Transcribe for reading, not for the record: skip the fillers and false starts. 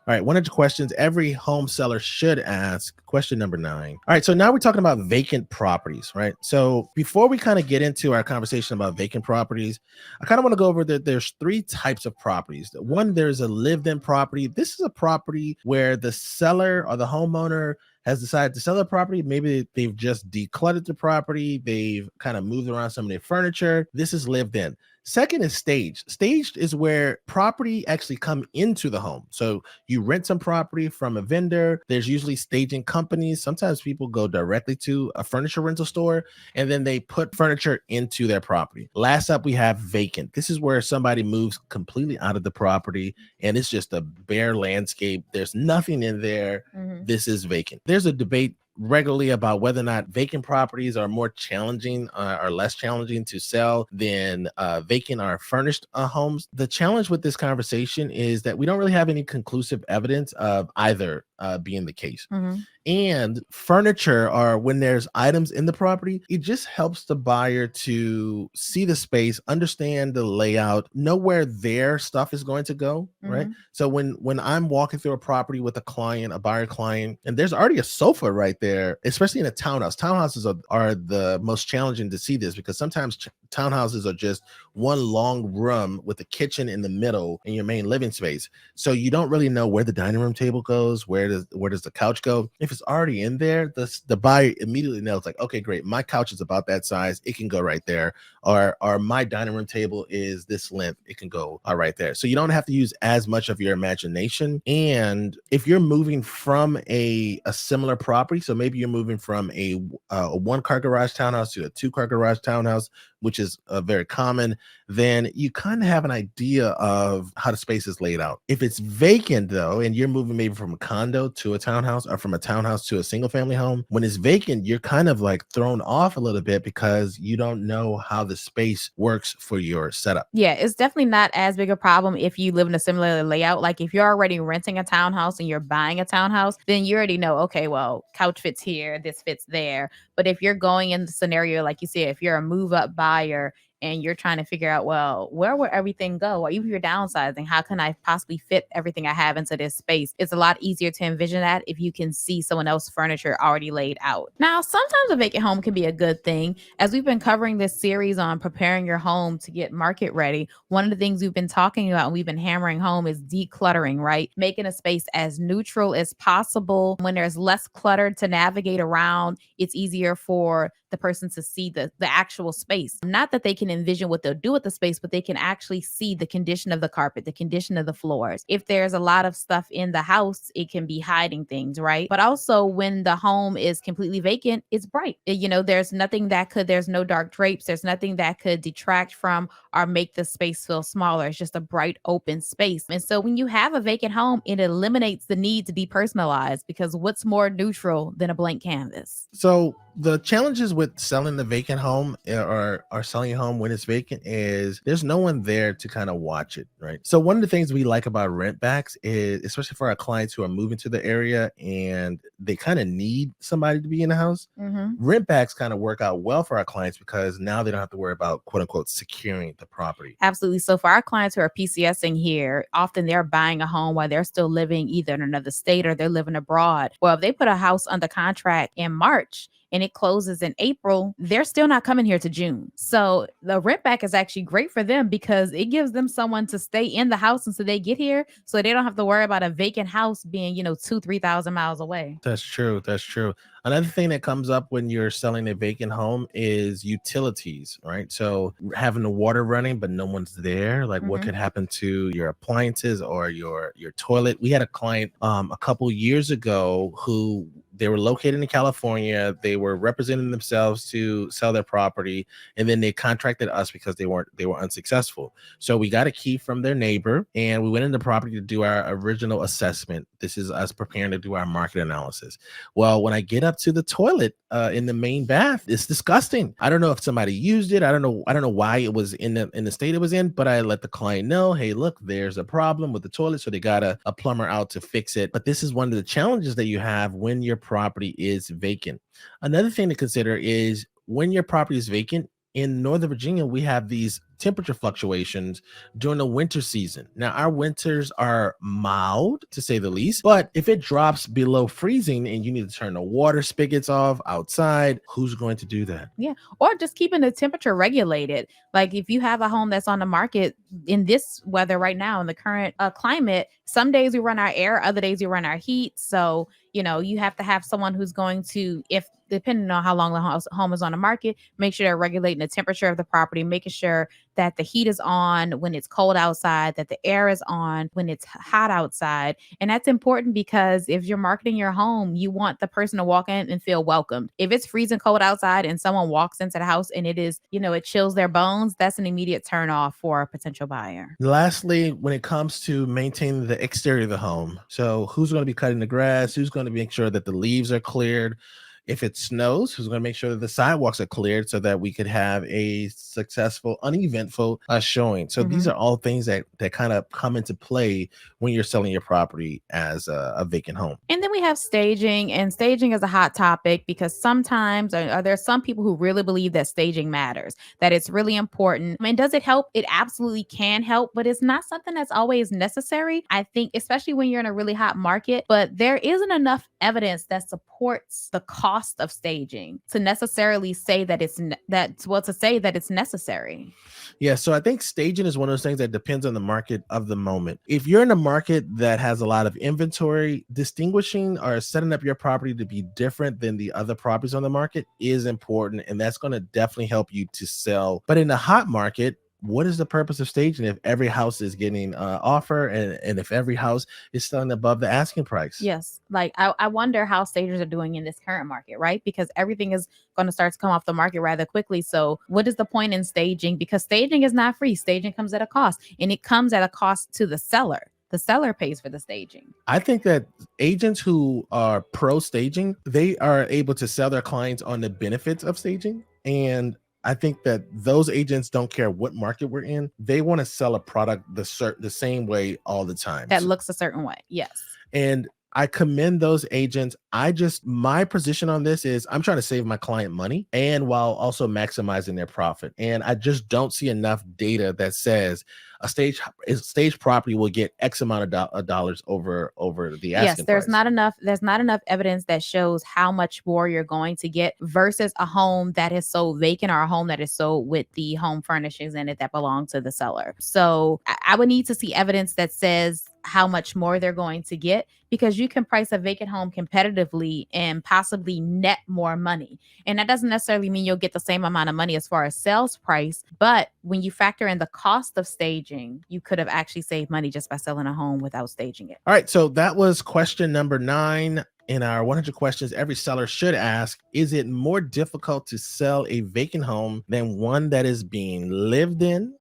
All right, 100 questions every home seller should ask. Question number 9. All right, so now we're talking about vacant properties, right? So before we kind of get into our conversation about vacant properties, I kind of want to go over that there's 3 types of properties. One, there's a lived-in property. This is a property where the seller or the homeowner has decided to sell their property. Maybe they've just decluttered the property. They've kind of moved around some of their furniture. This is lived in. Second is staged. Staged is where property actually come into the home. So you rent some property from a vendor. There's usually staging companies. Sometimes people go directly to a furniture rental store and then they put furniture into their property. Last up, we have vacant. This is where somebody moves completely out of the property and it's just a bare landscape. There's nothing in there. This is vacant. There's a debate regularly about whether or not vacant properties are more challenging or less challenging to sell than vacant or furnished homes. The challenge with this conversation is that we don't really have any conclusive evidence of either being the case. And furniture, or when there's items in the property, it just helps the buyer to see the space, understand the layout, know where their stuff is going to go, right? So when I'm walking through a property with a client, a buyer client, and there's already a sofa right there, especially in a townhouse. Townhouses are the most challenging to see this because sometimes townhouses are just one long room with a kitchen in the middle in your main living space. So you don't really know where the dining room table goes, where does the couch go. If it's already in there, the buyer immediately knows, like, okay, great, my couch is about that size, it can go right there, or my dining room table is this length, it can go right there. So you don't have to use as much of your imagination. And if you're moving from a similar property, so maybe you're moving from a 1-car garage townhouse to a 2-car garage townhouse, which is very common, then you kind of have an idea of how the space is laid out. If it's vacant though, and you're moving maybe from a condo to a townhouse or from a townhouse to a single family home, when it's vacant, you're kind of like thrown off a little bit because you don't know how the space works for your setup. Yeah, it's definitely not as big a problem if you live in a similar layout. Like if you're already renting a townhouse and you're buying a townhouse, then you already know, okay, well, couch fits here, this fits there. But if you're going in the scenario, like you said, if you're a move up buyer and you're trying to figure out, well, where will everything go? Or even if you're downsizing, how can I possibly fit everything I have into this space? It's a lot easier to envision that if you can see someone else's furniture already laid out. Now, sometimes a vacant home can be a good thing. As we've been covering this series on preparing your home to get market ready, one of the things we've been talking about and we've been hammering home is decluttering, right? Making a space as neutral as possible. When there's less clutter to navigate around, it's easier for the person to see the actual space. Not that they can envision what they'll do with the space, but they can actually see the condition of the carpet, the condition of the floors. If there's a lot of stuff in the house, it can be hiding things, right? But also when the home is completely vacant, it's bright. There's nothing there's no dark drapes, there's nothing that could detract from or make the space feel smaller. It's just a bright, open space. And so when you have a vacant home, it eliminates the need to depersonalize, because what's more neutral than a blank canvas? So the challenges with selling the vacant home or selling a home when it's vacant is there's no one there to kind of watch it, right? So one of the things we like about rent backs is, especially for our clients who are moving to the area and they kind of need somebody to be in the house, rent backs kind of work out well for our clients because now they don't have to worry about, quote unquote, securing the property. Absolutely. So for our clients who are PCSing here, often they're buying a home while they're still living either in another state or they're living abroad. Well, if they put a house under contract in March and it closes in April, they're still not coming here to June. So the rent back is actually great for them because it gives them someone to stay in the house until they get here, so they don't have to worry about a vacant house being, 2,000-3,000 miles away. That's true. That's true. Another thing that comes up when you're selling a vacant home is utilities, right? So having the water running, but no one's there. Like what could happen to your appliances or your toilet? We had a client a couple years ago who they were located in California. They were representing themselves to sell their property, and then they contracted us because they were unsuccessful. So we got a key from their neighbor, and we went into the property to do our original assessment. This is us preparing to do our market analysis. Well, when I get up to the toilet in the main bath, it's disgusting. I don't know if somebody used it. I don't know why it was in the state it was in, but I let the client know, hey, look, there's a problem with the toilet, so they got a plumber out to fix it. But this is one of the challenges that you have when your property is vacant. Another thing to consider is when your property is vacant. In Northern Virginia, we have these temperature fluctuations during the winter season. Now, our winters are mild to say the least, but if it drops below freezing and you need to turn the water spigots off outside, who's going to do that? Yeah. Or just keeping the temperature regulated. Like if you have a home that's on the market in this weather right now, in the current climate, some days we run our air, other days we run our heat. So, you have to have someone who's going to, if depending on how long the home is on the market, make sure they're regulating the temperature of the property, making sure that the heat is on when it's cold outside, that the air is on when it's hot outside. And that's important because if you're marketing your home, you want the person to walk in and feel welcomed. If it's freezing cold outside and someone walks into the house and it is, it chills their bones, that's an immediate turn off for a potential buyer. Lastly, when it comes to maintaining the exterior of the home, so who's going to be cutting the grass? Who's going to make sure that the leaves are cleared? If it snows, who's going to make sure that the sidewalks are cleared so that we could have a successful, uneventful showing? So these Mhm. are all things that kind of come into play when you're selling your property as a vacant home. And then we have staging, and staging is a hot topic because sometimes there's some people who really believe that staging matters, that it's really important. I mean, does it help? It absolutely can help, but it's not something that's always necessary. I think, especially when you're in a really hot market, but there isn't enough evidence that supports the cost of staging to necessarily say that to say that it's necessary. Yeah, so I think staging is one of those things that depends on the market of the moment. If you're in a market that has a lot of inventory, distinguishing or setting up your property to be different than the other properties on the market is important, and that's going to definitely help you to sell. But in a hot market, what is the purpose of staging if every house is getting offer and if every house is selling above the asking price? Yes. Like I wonder how stagers are doing in this current market, right? Because everything is going to start to come off the market rather quickly. So what is the point in staging? Because staging is not free. Staging comes at a cost, and it comes at a cost to the seller. The seller pays for the staging. I think that agents who are pro staging, they are able to sell their clients on the benefits of staging. And I think that those agents don't care what market we're in. They want to sell a product the same way all the time. That looks a certain way. Yes. And I commend those agents. My position on this is I'm trying to save my client money and while also maximizing their profit. And I just don't see enough data that says a stage property will get X amount of dollars over the Yes, asking price. there's not enough evidence that shows how much more you're going to get versus a home that is sold vacant or a home that is sold with the home furnishings in it that belong to the seller. So I would need to see evidence that says how much more they're going to get, because you can price a vacant home competitively and possibly net more money. And that doesn't necessarily mean you'll get the same amount of money as far as sales price, but when you factor in the cost of staging, you could have actually saved money just by selling a home without staging it. All right, so that was question number 9 in our 100 questions every seller should ask. Is it more difficult to sell a vacant home than one that is being lived in?